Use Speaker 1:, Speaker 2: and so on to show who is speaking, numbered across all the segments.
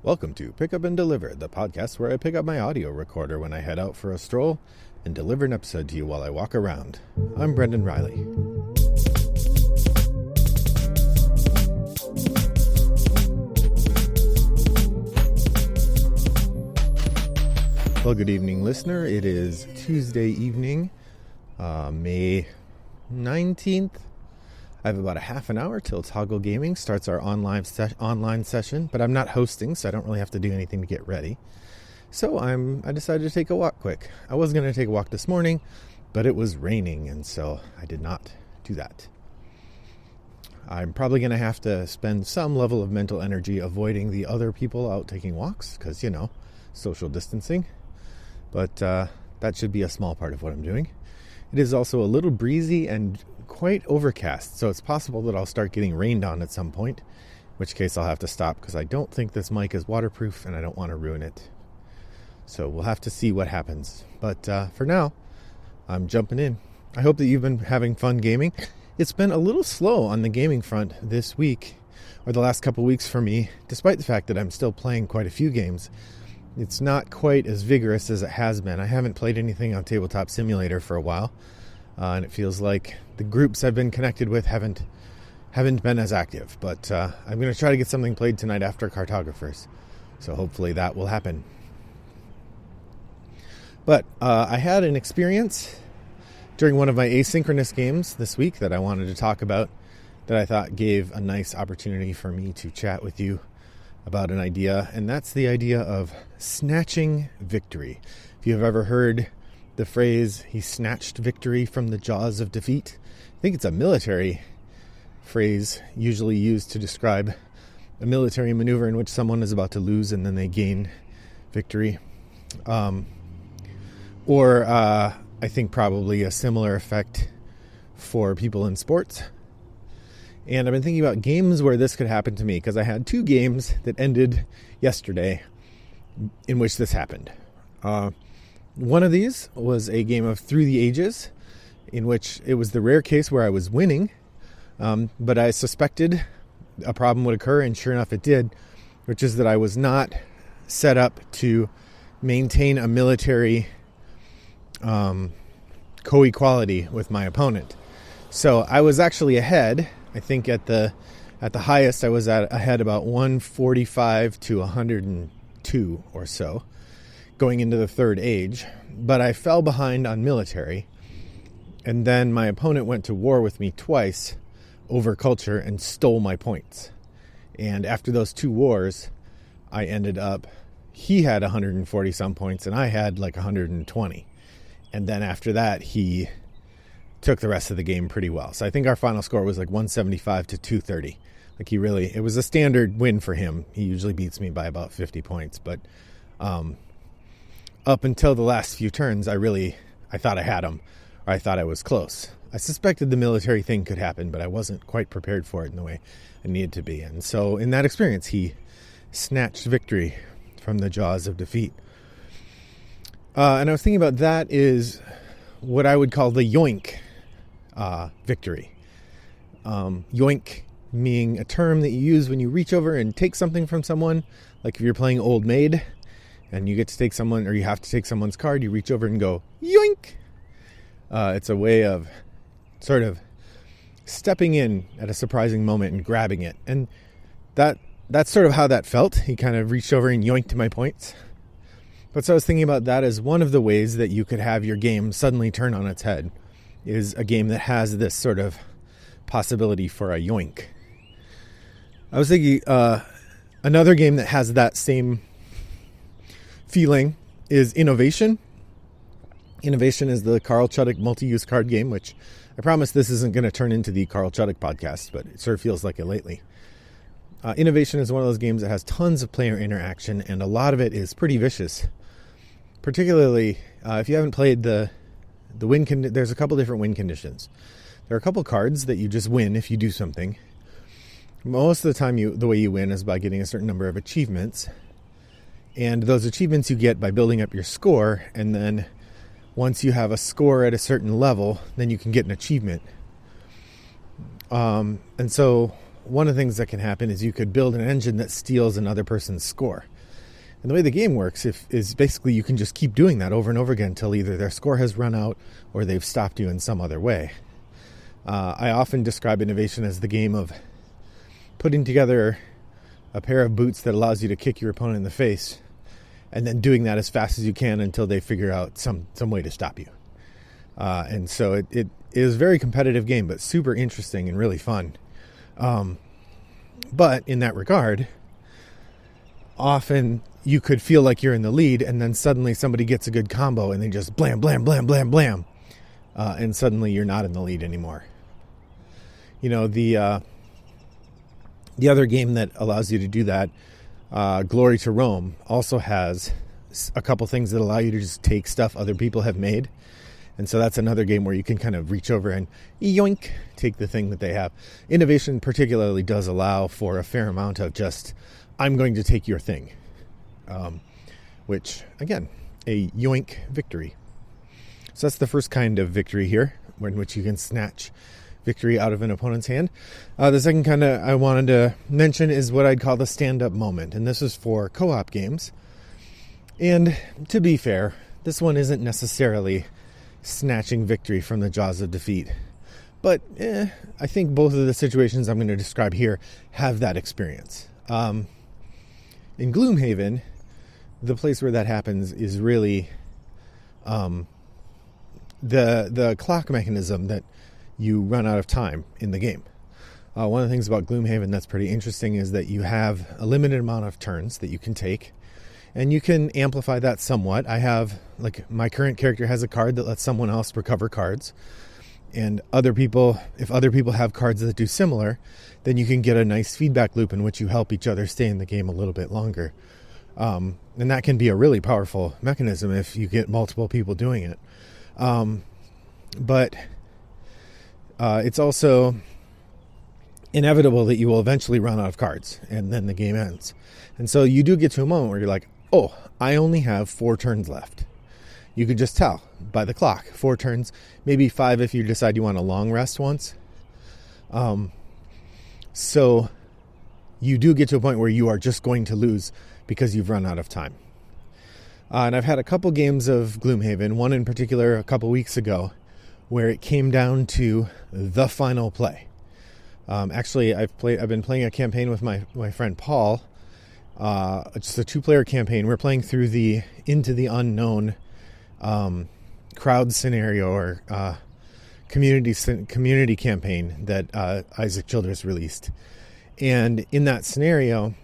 Speaker 1: Welcome to Pick Up and Deliver, the podcast where I pick up my audio recorder when I head out for a stroll and deliver an episode to you while I walk around. I'm Brendan Riley. Well, good evening, listener. It is Tuesday evening, May 19th. I have about a half an hour till Toggle Gaming starts our online session, but I'm not hosting, so I don't really have to do anything to get ready. So I decided to take a walk quick. I was going to take a walk this morning, but it was raining, and so I did not do that. I'm probably going to have to spend some level of mental energy avoiding the other people out taking walks, because, social distancing. But that should be a small part of what I'm doing. It is also a little breezy and quite overcast, so it's possible that I'll start getting rained on at some point, in which case I'll have to stop because I don't think this mic is waterproof and I don't want to ruin it. So we'll have to see what happens. But for now, I'm jumping in. I hope that you've been having fun gaming. It's been a little slow on the gaming front this week, or the last couple weeks for me, despite the fact that I'm still playing quite a few games. It's not quite as vigorous as it has been. I haven't played anything on Tabletop Simulator for a while. And it feels like the groups I've been connected with haven't been as active. But I'm going to try to get something played tonight after Cartographers. So hopefully that will happen. But I had an experience during one of my asynchronous games this week that I wanted to talk about, that I thought gave a nice opportunity for me to chat with you about an idea. And that's the idea of snatching victory. If you have ever heard the phrase, he snatched victory from the jaws of defeat, I think it's a military phrase usually used to describe a military maneuver in which someone is about to lose and then they gain victory. Or I think probably a similar effect for people in sports. And I've been thinking about games where this could happen to me, because I had two games that ended yesterday in which this happened. One of these was a game of Through the Ages, in which it was the rare case where I was winning, but I suspected a problem would occur, and sure enough it did, which is that I was not set up to maintain a military co-equality with my opponent. So I was actually ahead. I think at the highest I was ahead about 145 to 102 or so, going into the third age, but I fell behind on military, and then my opponent went to war with me twice over culture and stole my points. And after those two wars, I ended up, he had 140 some points and I had like 120. And then after that, he took the rest of the game pretty well. So I think our final score was like 175 to 230. Like it was a standard win for him. He usually beats me by about 50 points, but up until the last few turns, I thought I had him, or I thought I was close. I suspected the military thing could happen, but I wasn't quite prepared for it in the way I needed to be. And so in that experience, he snatched victory from the jaws of defeat. And I was thinking about that is what I would call the yoink victory. Yoink being a term that you use when you reach over and take something from someone, like if you're playing Old Maid, and you get to take someone, or you have to take someone's card, you reach over and go, yoink! It's a way of sort of stepping in at a surprising moment and grabbing it. And that's sort of how that felt. He kind of reached over and yoinked my points. But so I was thinking about that as one of the ways that you could have your game suddenly turn on its head, is a game that has this sort of possibility for a yoink. I was thinking another game that has that same feeling is Innovation. Innovation is the Carl Chuddik multi-use card game, which I promise this isn't going to turn into the Carl Chuddik podcast, but it sort of feels like it lately. Innovation is one of those games that has tons of player interaction, and a lot of it is pretty vicious. Particularly, if you haven't played the win there's a couple different win conditions. There are a couple cards that you just win if you do something. Most of the time, the way you win is by getting a certain number of achievements. And those achievements you get by building up your score, and then once you have a score at a certain level, then you can get an achievement. And so one of the things that can happen is you could build an engine that steals another person's score. And the way the game works is basically you can just keep doing that over and over again until either their score has run out or they've stopped you in some other way. I often describe innovation as the game of putting together a pair of boots that allows you to kick your opponent in the face and then doing that as fast as you can until they figure out some way to stop you. And so it is a very competitive game, but super interesting and really fun. But in that regard, often you could feel like you're in the lead, and then suddenly somebody gets a good combo and they just blam, blam, blam, blam, blam. And suddenly you're not in the lead anymore. You know, the other game that allows you to do that, Glory to Rome, also has a couple things that allow you to just take stuff other people have made. And so that's another game where you can kind of reach over and yoink, take the thing that they have. Innovation particularly does allow for a fair amount of just, I'm going to take your thing. Which, again, a yoink victory. So that's the first kind of victory here, in which you can snatch victory out of an opponent's hand. The second kind of I wanted to mention is what I'd call the stand-up moment. And this is for co-op games. And to be fair, this one isn't necessarily snatching victory from the jaws of defeat. But I think both of the situations I'm going to describe here have that experience. In Gloomhaven, the place where that happens is really the clock mechanism that you run out of time in the game. One of the things about Gloomhaven that's pretty interesting is that you have a limited amount of turns that you can take, and you can amplify that somewhat. I have, like, my current character has a card that lets someone else recover cards, and if other people have cards that do similar, then you can get a nice feedback loop in which you help each other stay in the game a little bit longer. And that can be a really powerful mechanism if you get multiple people doing it. But it's also inevitable that you will eventually run out of cards, and then the game ends. And so you do get to a moment where you're like, oh, I only have 4 turns left. You could just tell by the clock. 4 turns, maybe 5 if you decide you want a long rest once. So you do get to a point where you are just going to lose because you've run out of time. And I've had a couple games of Gloomhaven, one in particular a couple weeks ago, where it came down to the final play. Actually, I've been playing a campaign with my friend Paul. Just a 2-player campaign. We're playing through the Into the Unknown crowd scenario or community campaign that Isaac Childress released. And in that scenario,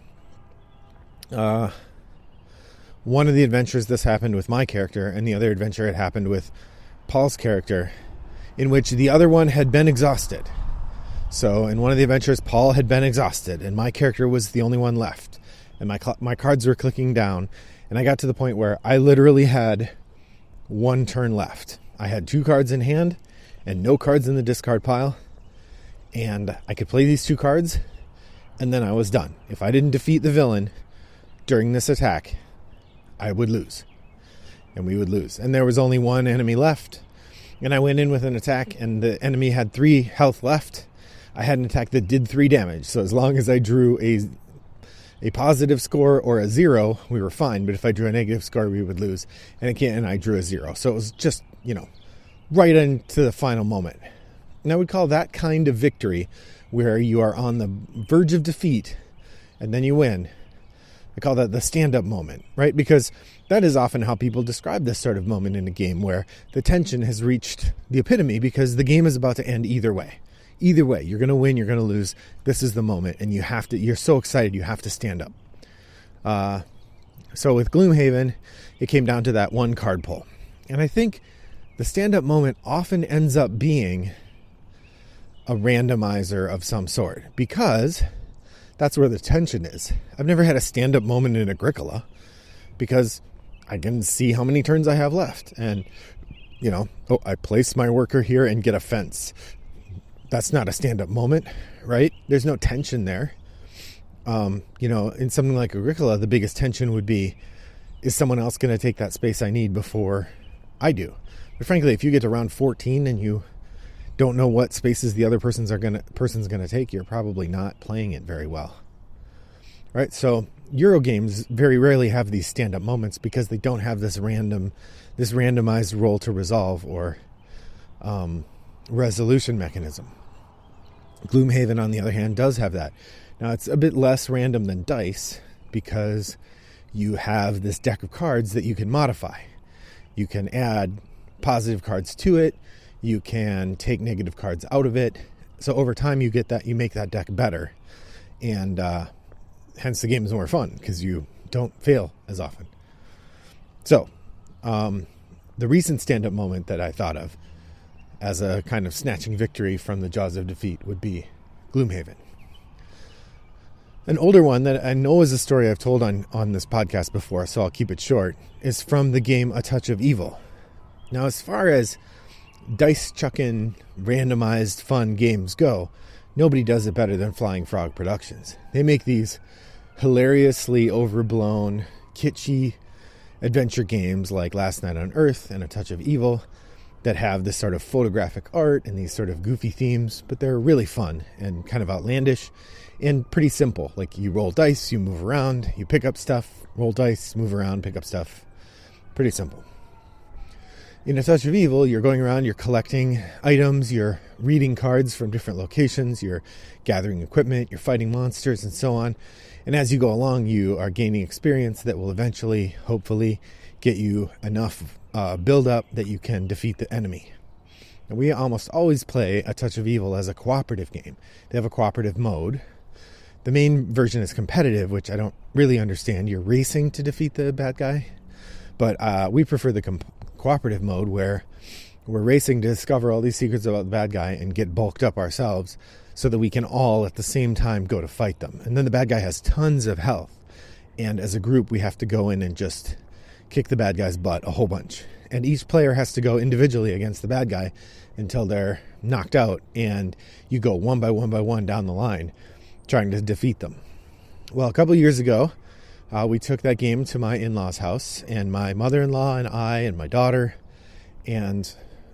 Speaker 1: one of the adventures this happened with my character, and the other adventure had happened with Paul's character, in which the other one had been exhausted. So in one of the adventures, Paul had been exhausted, and my character was the only one left. And my cards were clicking down, and I got to the point where I literally had 1 turn left. I had 2 cards in hand and no cards in the discard pile, and I could play these 2 cards, and then I was done. If I didn't defeat the villain during this attack, I would lose, and we would lose. And there was only 1 enemy left, and I went in with an attack, and the enemy had 3 health left. I had an attack that did 3 damage, so as long as I drew a positive score or a 0, we were fine. But if I drew a negative score, we would lose. And I drew a 0. So it was just, right into the final moment. And I would call that kind of victory where you are on the verge of defeat and then you win. I call that the stand-up moment, right? Because that is often how people describe this sort of moment in a game where the tension has reached the epitome because the game is about to end either way. Either way, you're going to win, you're going to lose. This is the moment, and you're so excited, you have to stand up. So with Gloomhaven, it came down to that 1 card pull. And I think the stand-up moment often ends up being a randomizer of some sort, because that's where the tension is. I've never had a stand-up moment in Agricola, because I can see how many turns I have left. And, I place my worker here and get a fence. That's not a stand-up moment, right? There's no tension there. In something like Agricola, the biggest tension would be, is someone else going to take that space I need before I do? But frankly, if you get to round 14 and you don't know what spaces the other person's going to take, you're probably not playing it very well. Right? So Euro games very rarely have these stand-up moments because they don't have this randomized roll to resolve or resolution mechanism. Gloomhaven, on the other hand, does have that. Now, it's a bit less random than dice because you have this deck of cards that you can modify. You can add positive cards to it. You can take negative cards out of it. So over time, you make that deck better. And hence the game is more fun because you don't fail as often. So the recent stand-up moment that I thought of as a kind of snatching victory from the jaws of defeat would be Gloomhaven. An older one that I know is a story I've told on this podcast before, so I'll keep it short, is from the game A Touch of Evil. Now, as far as dice-chucking, randomized, fun games go, nobody does it better than Flying Frog Productions. They make these hilariously overblown, kitschy adventure games like Last Night on Earth and A Touch of Evil that have this sort of photographic art and these sort of goofy themes, but they're really fun and kind of outlandish and pretty simple. Like, you roll dice, you move around, you pick up stuff, roll dice, move around, pick up stuff. Pretty simple. In A Touch of Evil, you're going around, you're collecting items, you're reading cards from different locations, you're gathering equipment, you're fighting monsters, and so on. And as you go along, you are gaining experience that will eventually, hopefully, get you enough build-up that you can defeat the enemy. And we almost always play A Touch of Evil as a cooperative game. They have a cooperative mode. The main version is competitive, which I don't really understand. You're racing to defeat the bad guy. But we prefer the cooperative mode where we're racing to discover all these secrets about the bad guy and get bulked up ourselves so that we can all at the same time go to fight them. And then the bad guy has tons of health. And as a group, we have to go in and just kick the bad guy's butt a whole bunch. And each player has to go individually against the bad guy until they're knocked out. And you go one by one down the line trying to defeat them. Well, a couple of years ago, we took that game to my in-laws' house, and my mother-in-law and I and my daughter and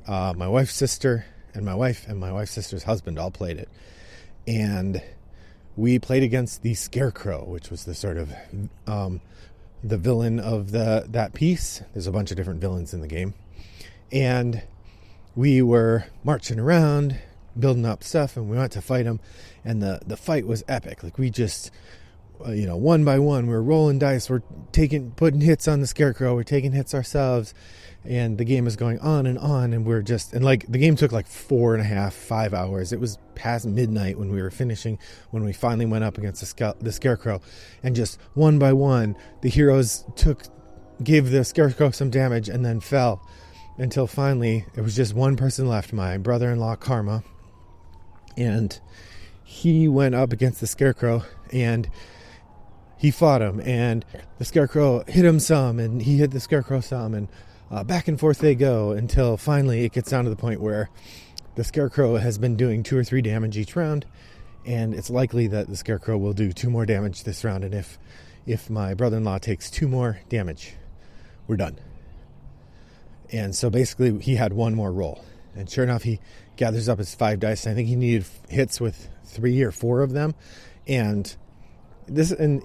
Speaker 1: my wife's sister and my wife's sister's husband all played it. And we played against the Scarecrow, which was the sort of the villain of that piece. There's a bunch of different villains in the game. And we were marching around, building up stuff, and we went to fight him. And the fight was epic. Like, we just, one by one, we're rolling dice, we're putting hits on the Scarecrow, we're taking hits ourselves, and the game is going on, and the game took like 5 hours. It was past midnight when we were finishing, when we finally went up against the Scarecrow, and just one by one, the heroes gave the Scarecrow some damage and then fell, until finally there was just one person left, my brother-in-law Karma, and he went up against the Scarecrow, and he fought him, and the Scarecrow hit him some, and he hit the Scarecrow some, and back and forth they go until finally it gets down to the point where the Scarecrow has been doing 2 or 3 damage each round, and it's likely that the Scarecrow will do 2 more damage this round, and if my brother-in-law takes 2 more damage, we're done. And so basically he had 1 more roll, and sure enough, he gathers up his 5 dice. I think he needed hits with 3 or 4 of them, and this in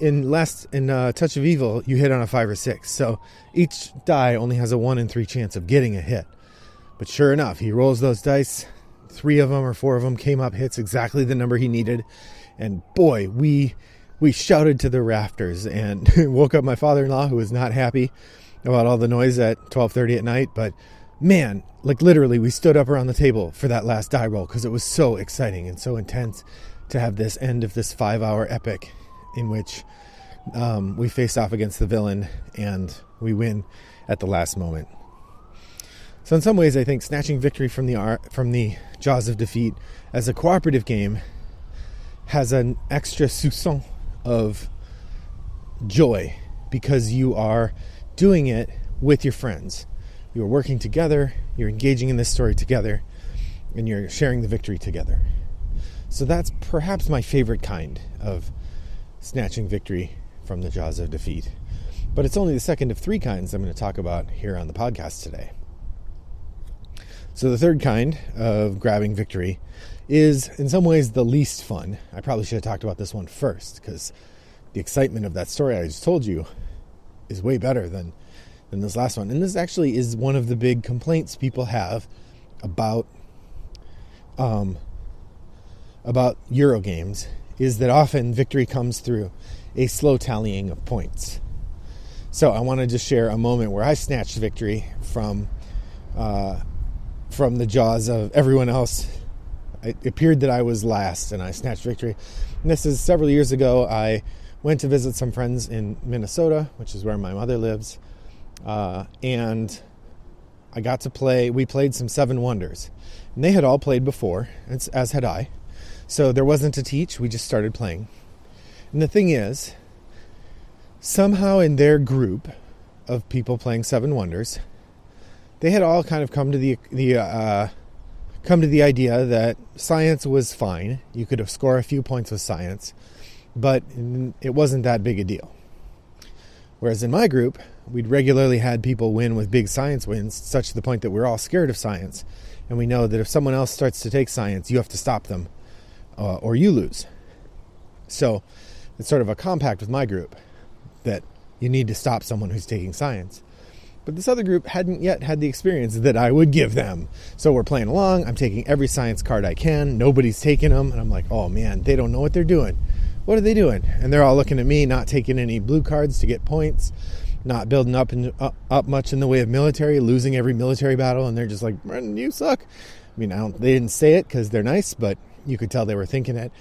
Speaker 1: Touch of Evil, you hit on a 5 or 6, so each die only has a 1 in 3 chance of getting a hit. But sure enough, he rolls those dice. 3 of them or 4 of them came up hits, exactly the number he needed, and boy, we shouted to the rafters and woke up my father-in-law, who was not happy about all the noise at 12:30 at night. But man, like, literally, we stood up around the table for that last die roll because it was so exciting and so intense to have this end of this 5-hour epic in which we face off against the villain and we win at the last moment. So in some ways, I think snatching victory from the jaws of defeat as a cooperative game has an extra soupçon of joy because you are doing it with your friends. You are working together, you're engaging in this story together, and you're sharing the victory together. So that's perhaps my favorite kind of snatching victory from the jaws of defeat. But it's only the second of 3 kinds I'm going to talk about here on the podcast today. So the third kind of grabbing victory is in some ways the least fun. I probably should have talked about this one first, because the excitement of that story I just told you is way better than this last one. And this actually is one of the big complaints people have about Euro games, is that often victory comes through a slow tallying of points. So I want to just share a moment where I snatched victory from the jaws of everyone else. It appeared that I was last, and I snatched victory. And this is several years ago. I went to visit some friends in Minnesota, which is where my mother lives, and I got to play. We played some Seven Wonders, and they had all played before, as had I. So there wasn't to teach. We just started playing. And the thing is, somehow in their group of people playing Seven Wonders, they had all kind of come to the idea that science was fine. You could score a few points with science, but it wasn't that big a deal. Whereas in my group, we'd regularly had people win with big science wins, such to the point that we're all scared of science. And we know that if someone else starts to take science, you have to stop them, or you lose. So it's sort of a compact with my group that you need to stop someone who's taking science. But this other group hadn't yet had the experience that I would give them. So we're playing along. I'm taking every science card I can. Nobody's taking them. And I'm like, oh man, they don't know what they're doing. What are they doing? And they're all looking at me, not taking any blue cards to get points, not building up much in the way of military, losing every military battle. And they're just like, Brendan, you suck. I mean, they didn't say it because they're nice, but you could tell they were thinking it.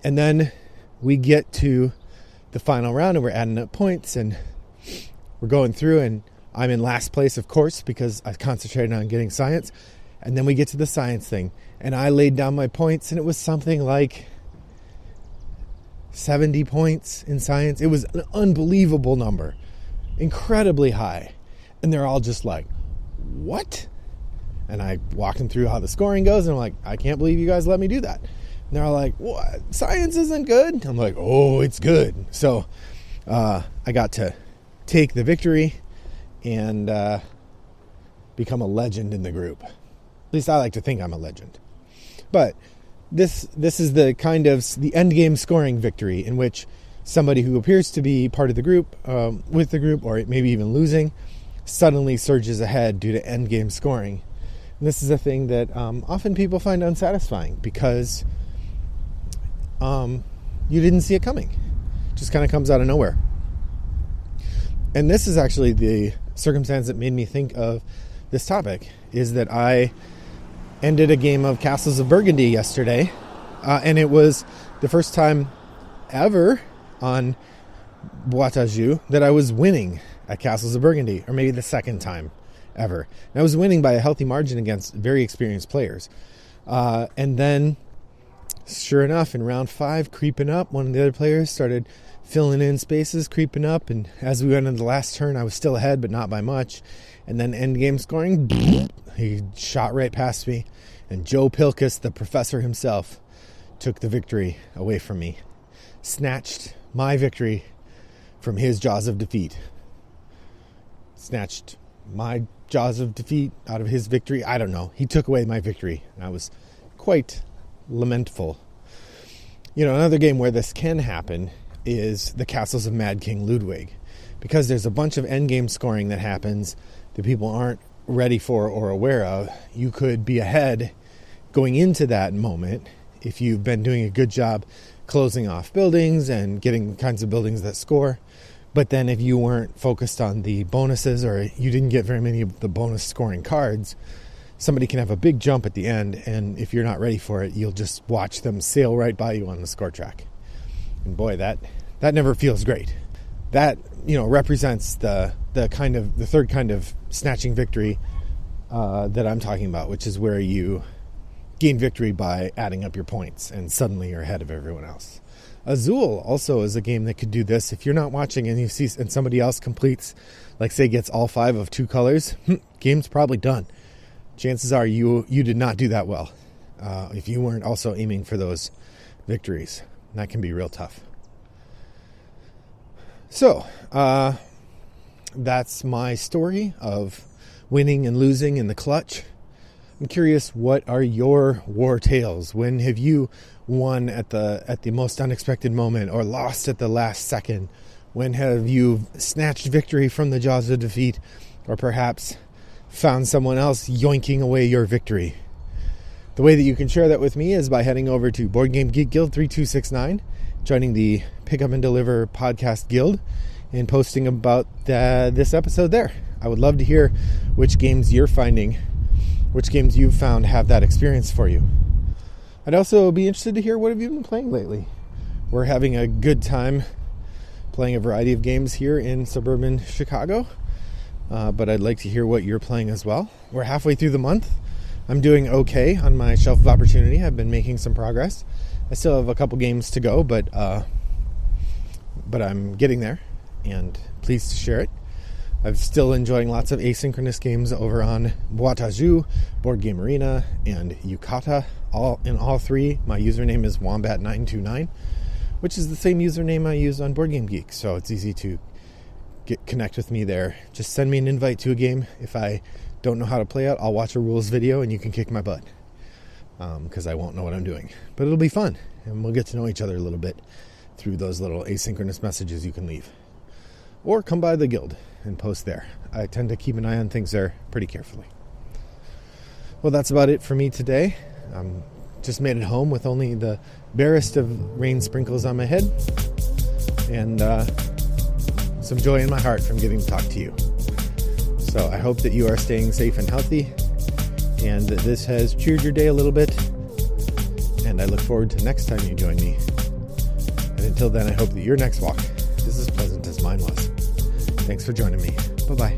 Speaker 1: And then we get to the final round and we're adding up points and we're going through, and I'm in last place, of course, because I concentrated on getting science. And then we get to the science thing, and I laid down my points, and it was something like 70 points in science. It was an unbelievable number, incredibly high. And they're all just like, what? And I walked them through how the scoring goes, and I'm like, I can't believe you guys let me do that. And they're all like, what? Science isn't good? I'm like, oh, it's good. So I got to take the victory and become a legend in the group. At least I like to think I'm a legend. But this is the kind of the end game scoring victory in which somebody who appears to be part of the group, with the group, or maybe even losing, suddenly surges ahead due to end game scoring. And this is a thing that often people find unsatisfying because you didn't see it coming. It just kind of comes out of nowhere. And this is actually the circumstance that made me think of this topic, is that I ended a game of Castles of Burgundy yesterday, and it was the first time ever on Boîte à Jeux that I was winning at Castles of Burgundy, or maybe the second time ever. And I was winning by a healthy margin against very experienced players. And then, sure enough, in round 5, creeping up, one of the other players started filling in spaces, creeping up, and as we went into the last turn, I was still ahead, but not by much. And then end game scoring, he shot right past me, and Joe Pilkus, the professor himself, took the victory away from me, snatched my victory from his jaws of defeat, snatched my jaws of defeat out of his victory. I don't know. He took away my victory, and I was quite lamentful. You know, another game where this can happen is the Castles of Mad King Ludwig, because there's a bunch of endgame scoring that happens that people aren't ready for or aware of. You could be ahead going into that moment if you've been doing a good job closing off buildings and getting kinds of buildings that score. But then if you weren't focused on the bonuses, or you didn't get very many of the bonus scoring cards, somebody can have a big jump at the end, and if you're not ready for it, you'll just watch them sail right by you on the score track. And boy, that never feels great. That, you know, represents the third kind of snatching victory that I'm talking about, which is where you gain victory by adding up your points, and suddenly you're ahead of everyone else. Azul also is a game that could do this. If you're not watching and you see and somebody else completes, like say gets all 5 of 2 colors, game's probably done. Chances are you did not do that well if you weren't also aiming for those victories. That can be real tough. So, that's my story of winning and losing in the clutch. I'm curious, what are your war tales? When have you won at the most unexpected moment or lost at the last second? When have you snatched victory from the jaws of defeat, or perhaps found someone else yoinking away your victory? The way that you can share that with me is by heading over to Board Game Geek Guild 3269, joining the Pick Up and Deliver podcast guild, and posting about this episode there. I would love to hear which games you're finding, which games you've found have that experience for you. I'd also be interested to hear what have you been playing lately. We're having a good time playing a variety of games here in suburban Chicago, but I'd like to hear what you're playing as well. We're halfway through the month. I'm doing okay on my shelf of opportunity. I've been making some progress. I still have a couple games to go, but I'm getting there and pleased to share it. I'm still enjoying lots of asynchronous games over on Boîte à Jeux, Board Game Arena, and Yucata. In all three, my username is Wombat929, which is the same username I use on Board Game Geek, so it's easy to connect with me there. Just send me an invite to a game. If I don't know how to play it, I'll watch a rules video and you can kick my butt, because I won't know what I'm doing. But it'll be fun, and we'll get to know each other a little bit through those little asynchronous messages you can leave. Or come by the guild and post there. I tend to keep an eye on things there pretty carefully. Well, that's about it for me today. Just made it home with only the barest of rain sprinkles on my head, and some joy in my heart from getting to talk to you. So I hope that you are staying safe and healthy, and that this has cheered your day a little bit, and I look forward to next time you join me. And until then, I hope that your next walk is as pleasant as mine was. Thanks for joining me. Bye-bye.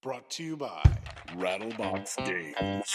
Speaker 2: Brought to you by Rattlebox Games.